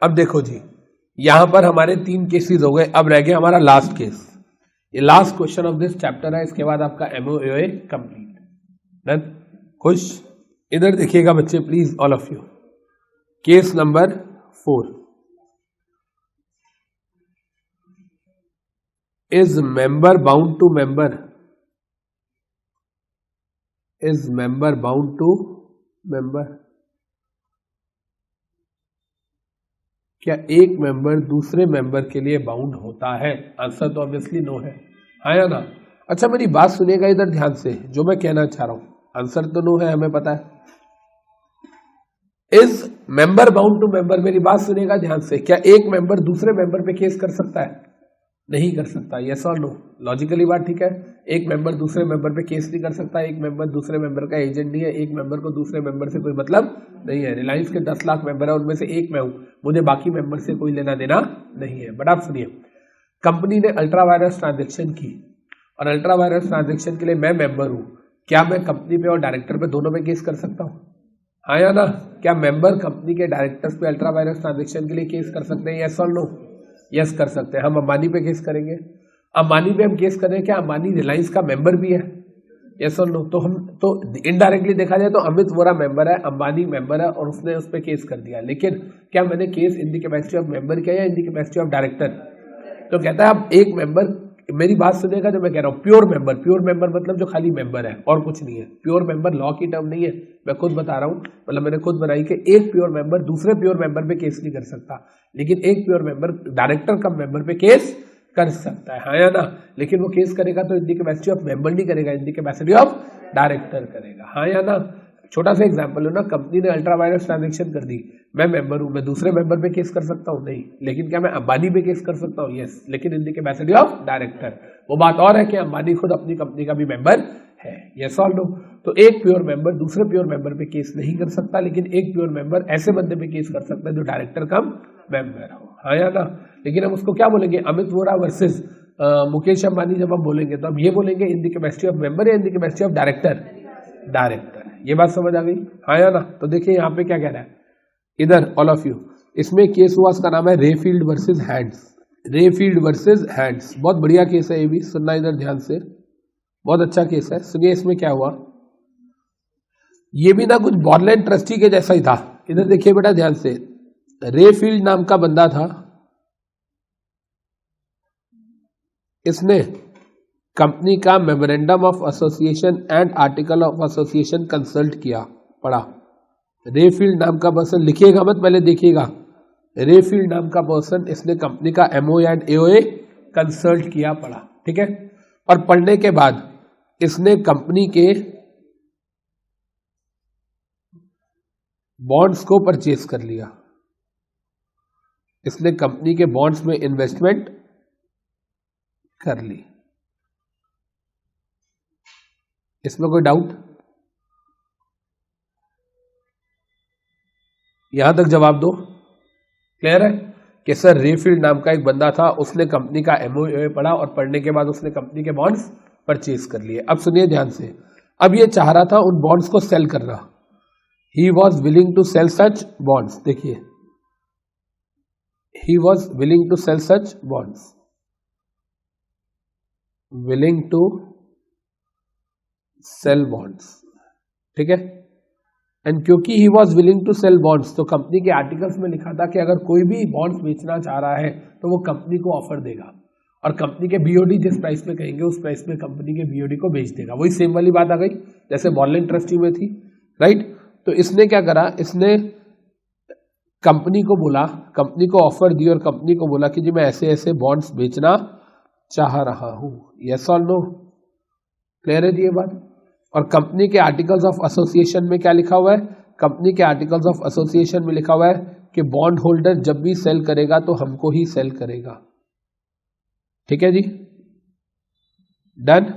S1: अब देखो जी, यहां पर हमारे 3 केसेस हो गए, अब रह गया हमारा लास्ट केस। ये last question of this chapter है, इसके बाद आपका MOA कंप्लीट। डन? खुश? इधर देखिएगा बच्चे please, all of you. Case number 4, is member bound to member? Is member bound to member? क्या एक मेंबर दूसरे मेंबर के लिए बाउंड होता है? आंसर तो ऑब्वियसली नो है, हाँ या ना? अच्छा मेरी बात सुनिएगा इधर ध्यान से, जो मैं कहना चाह रहा हूं, आंसर तो नो है, हमें पता है। Is member bound to member, मेरी बात सुनिएगा ध्यान से, क्या एक मेंबर दूसरे मेंबर पे केस कर सकता है? नहीं कर सकता। यस और नो? लॉजिकली बात ठीक है, एक मेंबर दूसरे मेंबर पे केस नहीं कर सकता, एक मेंबर दूसरे मेंबर का एजेंट नहीं है, एक मेंबर को दूसरे मेंबर से कोई मतलब नहीं है। रिलायंस के 10 लाख मेंबर है, उनमें से एक मैं हूं, मुझे बाकी मेंबर से कोई लेना देना नहीं है। बट आप सुनिए, कंपनी ने अल्ट्रा वायरस ट्रांजेक्शन की और अल्ट्रा वायरस ट्रांजेक्शन के लिए मैं मेंबर हूं, क्या मैं कंपनी पे और डायरेक्टर पे दोनों पे केस कर सकता हूं? हाँ या ना? क्या मेंबर कंपनी के डायरेक्टर्स पे अल्ट्रा वायरस ट्रांजेक्शन के लिए केस कर सकते हैं? यस और नो? यस कर सकते हैं। हम अंबानी पे केस करेंगे, अंबानी पे हम केस करें, क्या अंबानी रिलायंस का मेंबर भी है? यस और नो? तो हम तो इनडायरेक्टली देखा जाए तो अमित वोरा मेंबर है, अंबानी मेंबर है और उसने उस पर केस कर दिया, लेकिन क्या मैंने case in the capacity of member किया या इन दी कैपेसिटी ऑफ डायरेक्टर? तो कहता है अब एक मेंबर, मेरी बात सुनेगा जो मैं कह रहा हूँ, प्योर मेंबर मतलब जो खाली मेंबर है और कुछ नहीं है। प्योर मेंबर लॉ की टर्म नहीं है, मैं खुद बता रहा हूँ, मतलब मैंने खुद बनाई कि एक प्योर मेंबर दूसरे प्योर मेंबर पे केस नहीं कर सकता, लेकिन एक प्योर मेंबर डायरेक्टर कम मेंबर पे केस कर सकता है, हाँ या ना? लेकिन वो केस करेगा तो इन दी कैपेसिटी ऑफ मेंबर नहीं करेगा, इन दी कैपेसिटी ऑफ डायरेक्टर करेगा, हाँ या ना? छोटा सा एग्जांपल है ना, कंपनी ने अल्ट्रा वायरस ट्रांजेक्शन कर दी, मैं मेंबर हूं, मैं दूसरे मेंबर पे केस कर सकता हूं? नहीं। लेकिन क्या मैं अंबानी पे केस कर सकता हूं? यस, लेकिन इन दी कैपेसिटी ऑफ डायरेक्टर। वो बात और है कि अंबानी खुद अपनी कंपनी का भी मेंबर है। यस और नो? तो एक प्योर मेंबर दूसरे प्योर मेंबर पे केस नहीं कर सकता, लेकिन एक प्योर मेंबर ऐसे बंदे पे केस कर सकता है जो डायरेक्टर कम मेंबर हो, हाँ या ना? लेकिन हम उसको क्या बोलेंगे, अमित वोरा वर्सेस मुकेश अंबानी जब हम बोलेंगे तो हम ये बोलेंगे इन दी कैपेसिटी ऑफ मेंबर या इन दी कैपेसिटी ऑफ डायरेक्टर? डायरेक्टर है। ये बात समझ आ गई, हाँ या ना? तो देखिए यहाँ पे क्या कह रहा है इधर, ऑल ऑफ यू, इसमें केस हुआ, उसका नाम है रेफील्ड वर्सेस हैंड्स। रेफील्ड वर्सेस हैंड्स, बहुत बढ़िया केस है ये भी, सुनना इधर ध्यान से, बहुत अच्छा केस है। सुनिए इसमें क्या हुआ। ये भी ना कुछ बॉर्नलैंड ट्रस्टी के जैसा ही था। इधर देखिए बेटा ध्यान से, रेफील्ड नाम का बंदा था, इसने कंपनी का memorandum of association and article of association consult किया, पढ़ा। रेफील्ड नाम का पर्सन, लिखिएगा मत, पहले देखिएगा। रेफील्ड नाम का पर्सन, इसने कंपनी का एमओए एंड एओए कंसल्ट किया, पढ़ा, ठीक है। और पढ़ने के बाद इसने कंपनी के बॉन्ड्स को परचेज कर लिया, इसने कंपनी के बॉन्ड्स में इन्वेस्टमेंट कर ली। इसमें कोई डाउट? यहां तक जवाब दो, क्लियर है कि सर रेफील्ड नाम का एक बंदा था, उसने कंपनी का एमओए पढ़ा और पढ़ने के बाद उसने कंपनी के बॉन्ड्स परचेज कर लिए। अब सुनिए ध्यान से, अब ये चाह रहा था उन बॉन्ड्स को सेल करना, he was willing to sell such bonds. देखिए, he was willing to sell such bonds, willing to sell bonds, ठीक है। एंड क्योंकि he was willing to sell bonds, तो कंपनी के आर्टिकल्स में लिखा था कि अगर कोई भी बॉन्ड्स बेचना चाह रहा है तो वो कंपनी को ऑफर देगा, और कंपनी के बीओडी जिस प्राइस पे कहेंगे उस प्राइस पे कंपनी के बीओडी को बेच देगा। वही सेम वाली बात आ गई जैसे बॉर्नलैंड ट्रस्टी में थी, राइट। तो इसने क्या करा, इसने कंपनी को बोला, कंपनी को ऑफर दी और कंपनी को बोला कि जी मैं ऐसे ऐसे बॉन्ड्स बेचना चाह रहा हूं, यस और नो, क्लियर है जी ये बात। और कंपनी के आर्टिकल्स ऑफ एसोसिएशन में क्या लिखा हुआ है, कंपनी के आर्टिकल्स ऑफ एसोसिएशन में लिखा हुआ है कि बॉन्ड होल्डर जब भी सेल करेगा तो हमको ही सेल करेगा, ठीक है जी, डन।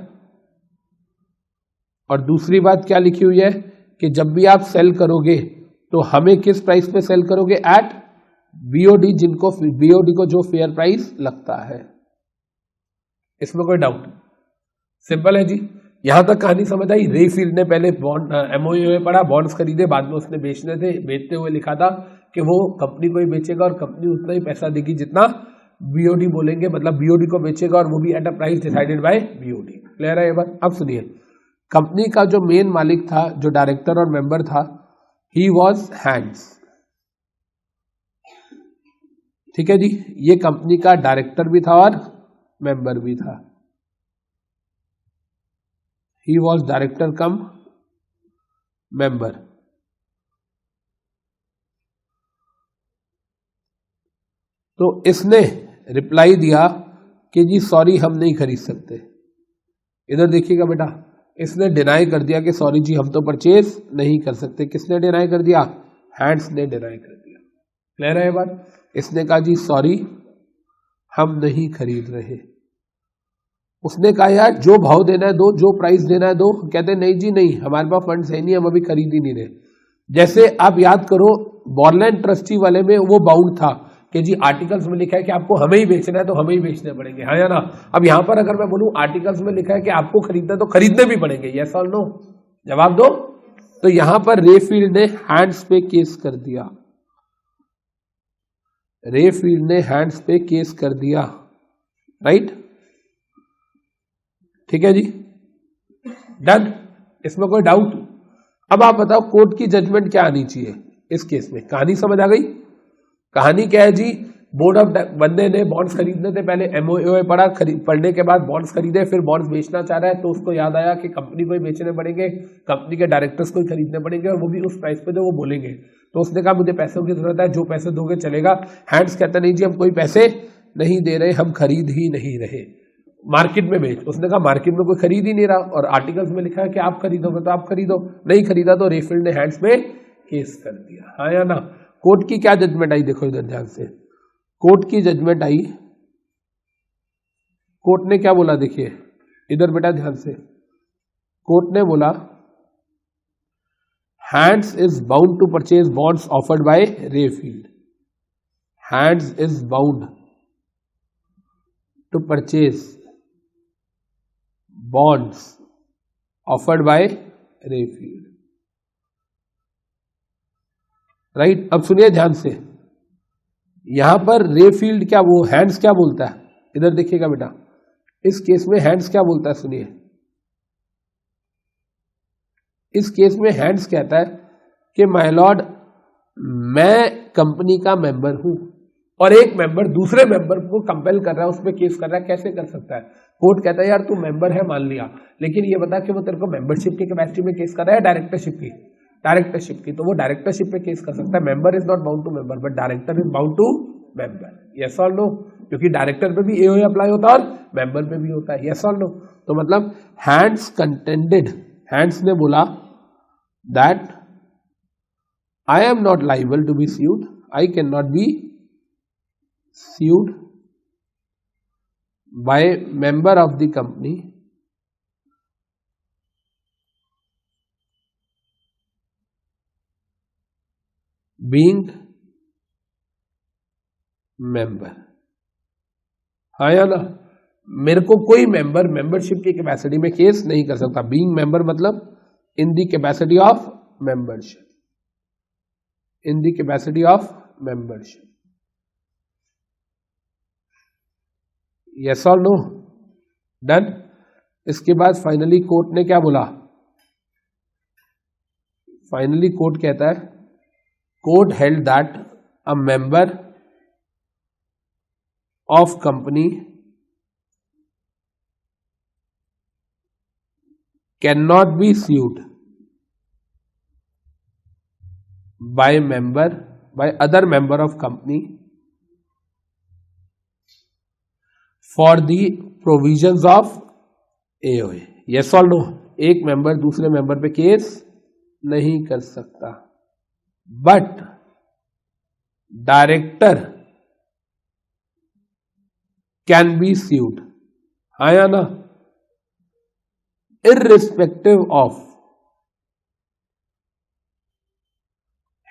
S1: और दूसरी बात क्या लिखी हुई है कि जब भी आप सेल करोगे तो हमें किस प्राइस पे सेल करोगे, एट बीओडी, जिनको बीओडी को जो फेयर प्राइस लगता है। इसमें कोई डाउट? सिंपल है जी, यहां तक कहानी समझ आई। रेफील्ड ने पहले बॉन्ड एमओए पढ़ा, बॉन्ड्स खरीदे, बाद में उसने बेचने थे, बेचते हुए लिखा था कि वो कंपनी को ही बेचेगा और कंपनी उतना ही पैसा देगी जितना बीओडी बोलेंगे, मतलब बीओडी को बेचेगा और वो भी at a price decided by BOD, clear है ये बात। अब सुनिए, कंपनी का जो मेन मालिक था, जो डायरेक्टर और मेंबर था, ही वॉज हैंड्स, ठीक है जी। ये कंपनी का डायरेक्टर भी था और मेंबर भी था, he was director come member. तो इसने रिप्लाई दिया कि जी सॉरी हम नहीं खरीद सकते। इधर देखिएगा बेटा, इसने डिनाई कर दिया कि सॉरी जी हम तो परचेज नहीं कर सकते। किसने डिनाई कर दिया? हैंड्स ने डिनाई कर दिया, क्लियर है ये बात। इसने कहा जी सॉरी हम नहीं खरीद रहे। उसने कहा यार जो भाव देना है दो, जो प्राइस देना है दो। कहते नहीं जी नहीं, हमारे पास फंड्स है नहीं, हम अभी खरीद ही नहीं रहे। जैसे आप याद करो बॉर्नलैंड ट्रस्टी वाले में वो बाउंड था कि जी आर्टिकल्स में लिखा है कि आपको हमें ही बेचना है तो हमें ही बेचने पड़ेंगे, हाँ या ना। अब यहां पर अगर मैं बोलूं आर्टिकल्स में लिखा है कि आपको खरीदना है तो खरीदने भी पड़ेंगे, यस और नो, जवाब दो। तो यहां पर रेफील्ड ने हैंड्स पे केस कर दिया, रेफील्ड ने हैंड्स पे केस कर दिया, राइट, ठीक है जी, डन। इसमें कोई डाउट? अब आप बताओ कोर्ट की जजमेंट क्या आनी चाहिए इस केस में। कहानी समझ आ गई? कहानी क्या है जी, बोर्ड ऑफ बंदे ने बॉन्ड्स खरीदने थे, पहले एमओए पढ़ा, पढ़ने के बाद बॉन्ड्स खरीदे, फिर बॉन्ड्स बेचना चाह रहा है तो उसको याद आया कि कंपनी को ही बेचने पड़ेंगे, कंपनी के डायरेक्टर्स को ही खरीदने पड़ेंगे और वो भी उस प्राइस पे जो वो बोलेंगे। तो उसने कहा मुझे पैसों की जरूरत है, जो पैसे दोगे चलेगा। हैंड्स कहता नहीं जी हम कोई पैसे नहीं दे रहे, हम खरीद ही नहीं रहे, मार्केट में बेच। उसने कहा मार्केट में कोई खरीद ही नहीं रहा और आर्टिकल्स में लिखा है कि आप खरीदोगे तो आप खरीदो, नहीं खरीदा तो रेफील्ड ने हैंड्स में केस कर दिया, हाँ या ना। कोर्ट की क्या जजमेंट आई देखो इधर ध्यान से, कोर्ट की जजमेंट आई, कोर्ट ने क्या बोला देखिए इधर बेटा ध्यान से, कोर्ट ने बोला Hands is bound to purchase bonds offered by Rayfield, Hands is bound to purchase bonds offered by Rayfield, right. अब सुनिए ध्यान से, यहां पर रे फील्ड क्या, वो हैंड्स क्या बोलता है, इधर देखिएगा बेटा, इस केस में हैंड्स क्या बोलता है, सुनिए। इस केस में हैंड्स कहता है कि माय लॉर्ड, मैं कंपनी का मेंबर हूं और एक मेंबर दूसरे मेंबर को कंपेल कर रहा है, उस पर केस कर रहा है, कैसे कर सकता है। कोर्ट कहता है यार तू मेंबर है मान लिया, लेकिन ये बता कि वो तेरे को मेंबरशिप की कैपेसिटी में केस कर रहा है, डायरेक्टरशिप की, डायरेक्टरशिप की, तो वो डायरेक्टरशिप पे केस कर सकता है। Member is not bound to member but director is bound to member, yes और नो, क्योंकि डायरेक्टर पे भी एओए अप्लाई होता है और मेंबर पे भी होता है, यस और नो। तो मतलब हैंड्स कंटेंडेड, हैंड्स ने बोला that I am not liable to be sued. I cannot be sued by member of the company being member. हाँ या ना, मेरे को कोई मेंबर मेंबरशिप की कैपेसिटी में केस नहीं कर सकता। बीइंग मेंबर मतलब in the capacity of membership, in the capacity of membership, yes और नो, डन। इसके बाद फाइनली कोर्ट ने क्या बोला, फाइनली कोर्ट कहता है, court held that a member of company can not be sued by other member of company for the provisions of AOA, yes or no। एक member दूसरे member पे केस नहीं कर सकता, but director can be sued, हाँ या ना, irrespective of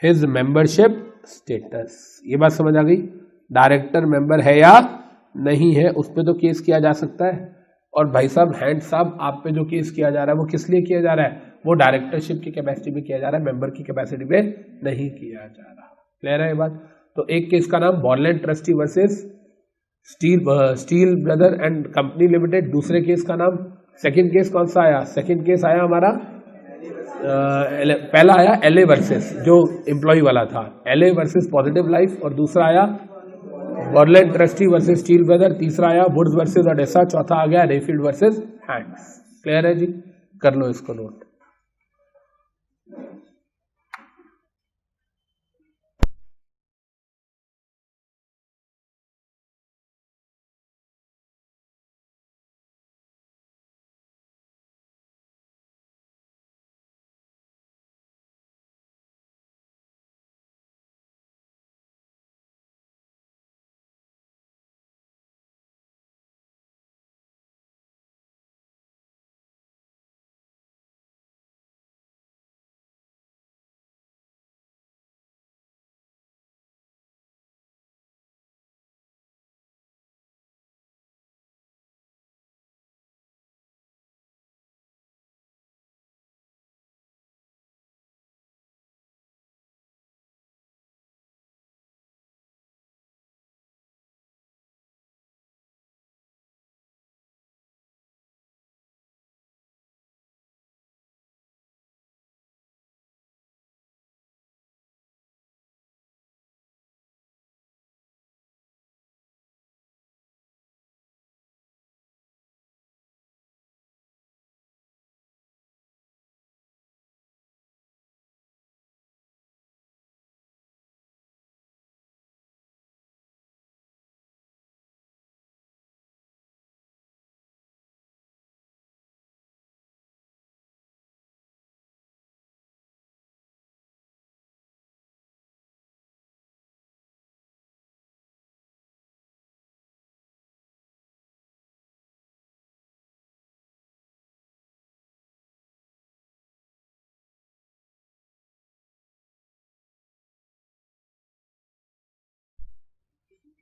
S1: his membership status। ये बात समझ आ गई, डायरेक्टर मेंबर है या नहीं है उस पर तो केस किया जा सकता है। और भाई साहब हैंड साहब, आप पे जो केस किया जा रहा है वो किस लिए किया जा रहा है, वो डायरेक्टरशिप की कैपेसिटी में किया जा रहा है, मेंबर की कैपेसिटी में नहीं किया जा रहा। क्लियर है ये बात। तो एक केस का नाम Borland trustee versus steel brother and company limited, दूसरे केस का नाम, सेकंड केस कौन सा आया, सेकंड केस आया हमारा पहला आया एलए वर्सेस, जो एम्प्लॉय वाला था, एलए वर्सेस पॉजिटिव लाइफ, और दूसरा आया बॉर्डलैंड ट्रस्टी वर्सेस स्टील ब्रदर, तीसरा आया वुड्स वर्सेस ओडेसा, चौथा आ गया रेफील्ड वर्सेस हैंड्स। क्लियर है जी, कर लो इसको नोट।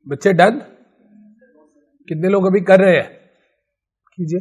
S1: बच्चे डन, कितने लोग अभी कर रहे हैं, कीजिए।